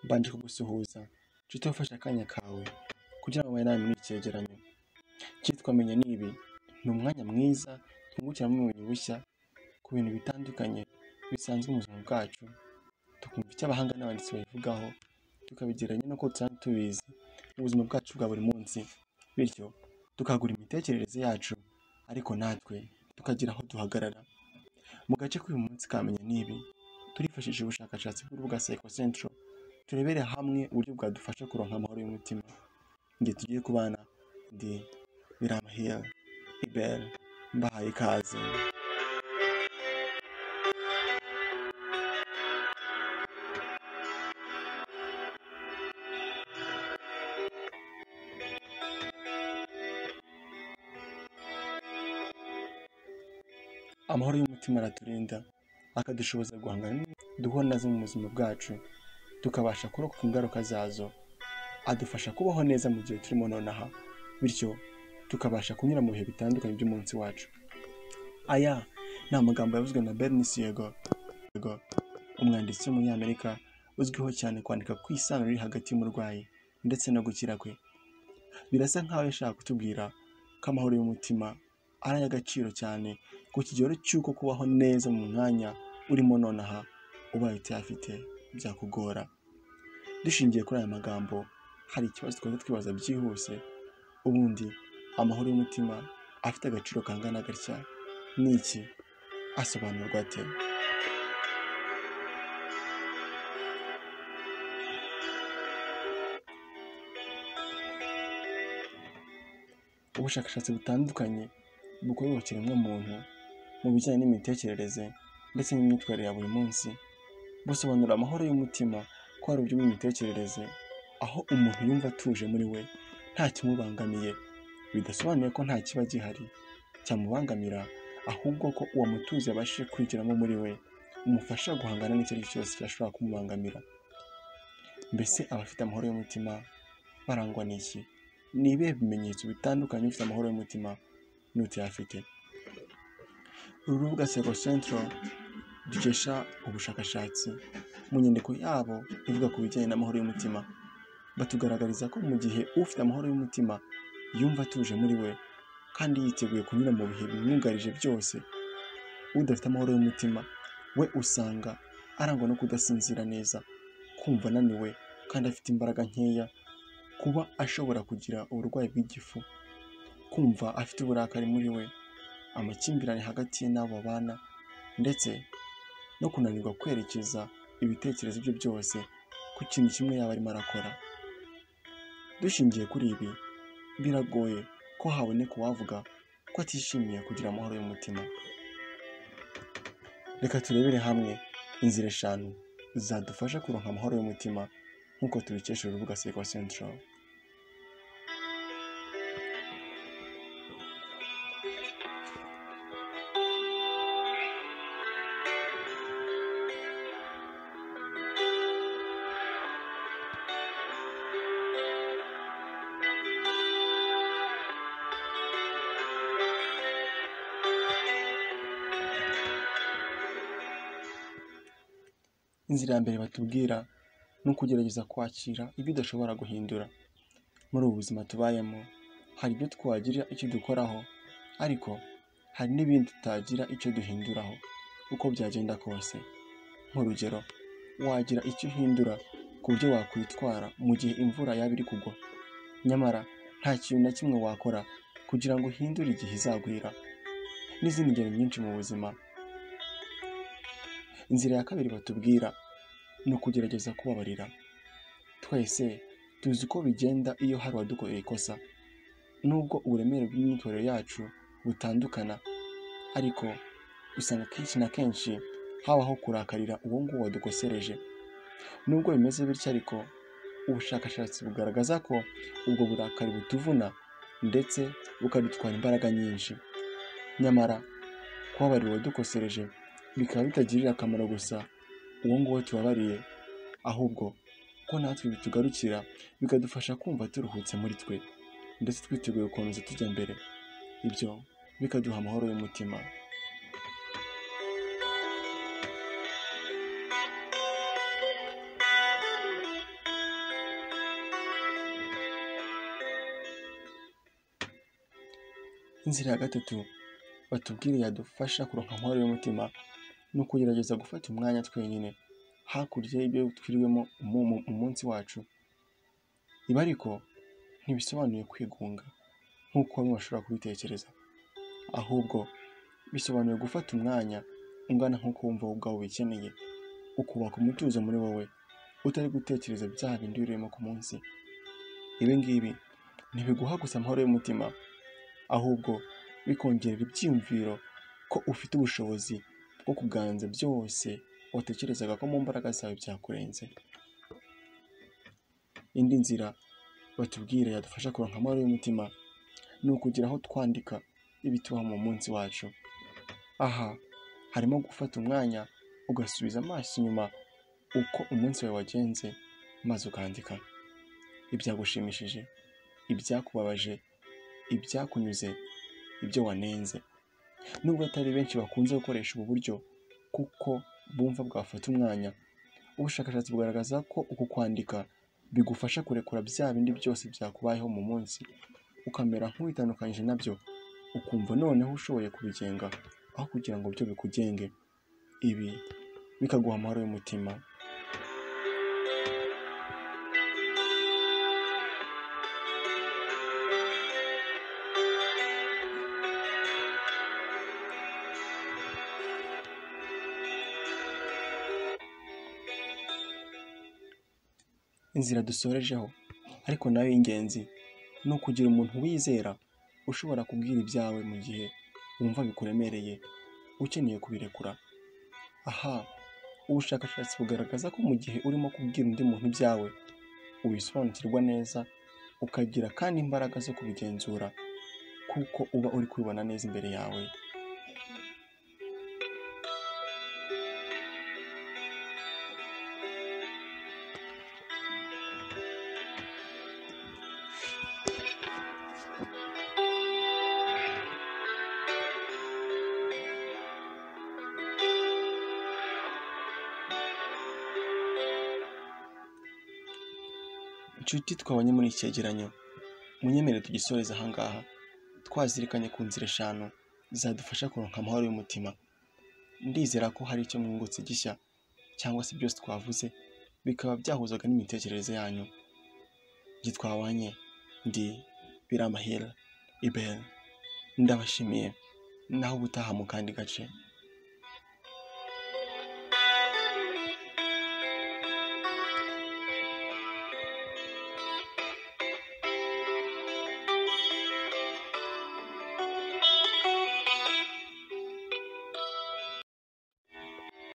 mbanje kugusuhuza nshuti wafashe akanya kawe kugira ngo nawe muri icyegeranyo cyitwa menya nibi. Ni umwanya mwiza twungukiramo ubumenyi bushya ku bintu bitandukanye bisanzwe mu buzima bwacu, tukumva icyo abahanga n'abanditsi babivugaho, tukabigereranya n'uko dusanzwe tubizi mu buzima bwacu bwa buri munsi, bityo tukagura imitekerereze yacu ariko natwe tukagira aho duhagarara. Mu gace k'uyu munsi kamenya nibi turifashishije ubushakashatsi bw'urubuga Psycho Central turebere hamwe uburyo bwadufasha kuronka amahoro y'umutima. Nge tugiye kubana ndi Biramahia Ibel, mbahaye ikaze. Amahoro y'umutima araturinda akadushoboza guhangana duhura nazo mu buzima bwacu, tukabasha kurokoka ingaruka zazo. Adufasha kubaho neza mu gihe turimo nonaha, bityo tukabasha kunyura mu bihe bitandukanye by'umunsi wacu. Aya ni amagambo yavuzwe na Bernice Siegel, umwanditsi w'umunyamerika uzwiho cyane kwandika ku isano riri hagati y'umurwayi ndetse no gukira kwe. Birasa nkaho yashaka kutubwira ko amahoro y'umutima ari ay'agaciro cyane ku kigero cy'uko kubaho neza mu mwanya urimo nonaha ubaye utayafite byakugora. Dushingiye kuri aya magambo, hari ikibazo twari twibaza byihuse: ubundi amahoro y'umutima afite agaciro kangana gatya n'iki? Asobanurwa ate? Ubushakashatsi butandukanye bukorerwa ikiremwamuntu mu bijyanye n'imitekerereze ndetse n'imyitwarire ya buri munsi busobanura amahoro y'umutima ko ari uburyo bw'imitekerereze aho umuntu yumva atuje muri we nta kimubangamiye, bidasobanuye ko nta kiba gihari cyamubangamira, ahubwo ko uwo mutuzo yabashije kwigiramo muri we umufasha guhangana n'icyo ari cyo cyose cyashobora kumubangamira. Mbese abafite amahoro y'umutima barangwa n'iki? Ni ibihe bimenyetso bitandukanye ufite amahoro y'umutima n'utayafite? Uru rubuga Psycho Central dukesha ubushakashatsi mu nyandiko yabo ivuga ku bijyanye n'amahoro y'umutima, batugaragariza ko mu gihe ufite amahoro y'umutima yumva atuje muri we kandi yiteguye kunyura mu bihe bimwugarije byose, udafite amahoro y'umutima we usanga arangwa no kudasinzira neza, kumva ananiwe kandi afite imbaraga nkeya, kuba ashobora kugira uburwayi bw'igifu, kumva afite uburakari muri we, amakimbirane hagati ye n'abo babana, ndetse no kunanirwa kwerekeza ibitekerezo bye byose ku kintu kimwe yaba arimo arakora. Dushingiye kuri ibi, biragoye ko haboneka uwavuga ko atishimiye kugira amahoro y'umutima. Reka turebere hamwe inzira 5 zadufasha kuronka amahoro y'umutima nk'uko tubikesha urubuga Psycho Central. Inzira ya mbere batubwira ni ukugerageza kwakira ibyo udashobora guhindura. Muri ubu buzima tubayemo hari ibyo twagirira icyo dukoraho, ariko hari n'ibindi tutagira icyo duhinduraho uko byagenda kose. Nk'urugero, wagira icyo uhindura ku buryo wakwitwara mu gihe imvura yaba iri kugwa, nyamara nta kintu na kimwe wakora kugira ngo uhindure igihe izagwira, n'izindi ngero nyinshi mu buzima. Inzira ya kabiri batubwira ni ukugerageza kubabarira. Twese tuzi ko bigenda iyo hari uwadukoreye ikosa, nubwo uburemere bw'imyitwarire yacu butandukana, ariko usanga kenshi na kenshi habaho kurakarira uwo nguwo wadukosereje. Nubwo bimeze bityo ariko, ubushakashatsi bugaragaza ko ubwo burakari butuvuna ndetse bukadutwara imbaraga nyinshi. Nyamara kubabarira uwadukosereje bikaba bitagirira akamaro gusa uwo nguwo tubabariye, ahubwo ko natwe bitugarukira bikadufasha kumva turuhutse muri twe ndetse twiteguye gukomeza tujya mbere. Ibyo bikaduha amahoro y'umutima. Inzira ya gatatu batubwire yadufasha kuronka amahoro y'umutima ni ukugerageza gufata umwanya twenyine hakurya y'ibyo twiriwemo umunsi wacu. Ibi ariko ntibisobanuye kwigunga nk'uko bamwe bashobora kubitekereza, ahubwo bisobanuye gufata umwanya ungana nk'uko wumva wowe ubwawe ubikeneye, ukubaka umutuzo muri wowe utari gutekereza bya bindi urimo ku munsi. Ibi ngibi ntibiguha gusa amahoro y'umutima, ahubwo bikongerera ibyiyumviro ko ufite ubushobozi bwo kuganza byose watekerezaga ko mu mbaraga zawe byakurenze. Indi nzira batubwira yadufasha kuronka amahoro y'umutima ni ukugira aho twandika ibitubaho mu munsi wacu. Aha harimo gufata umwanya ugasubiza amaso inyuma uko umunsi wawe wagenze, maze ukandika ibyagushimishije, ibyakubabaje, ibyakunyuze, ibyo wanenze. Nubwo atari benshi bakunze gukoresha ubu buryo kuko bumva bwafata umwanya, ubushakashatsi bugaragaza ko uku kwandika bigufasha kurekura bya bindi byose byakubayeho mu munsi, ukamera nk'uwitandukanyije nabyo, ukumva noneho ushoboye kubigenga aho kugira ngo byo bikugenge. Ibi bikaguha amahoro y'umutima. Inzira dusorejeho ariko nayo y'ingenzi ni ukugira umuntu wizera ushobora kubwira ibyawe mu gihe wumva bikuremereye ukeneye kubirekura. Aha ubushakashatsi bugaragaza ko mu gihe urimo kubwira undi muntu ibyawe ubisobanukirwa neza, ukagira kandi imbaraga zo kubigenzura kuko uba uri kubibona neza imbere yawe. Inshuti twabonye muri iki cyegeranyo, munyemere tugisoreze ahangaha twazirikanye ku nzira 5 zadufasha kuronka amahoro y'umutima. Ndizera ko hari icyo mwungutse gishya cyangwa se byose twavuze bikaba byahuzaga n'imitekerereze yanyu. Twabanye ndi Biramahire Ibel, ndabashimiye naho ubutaha mu kandi gace.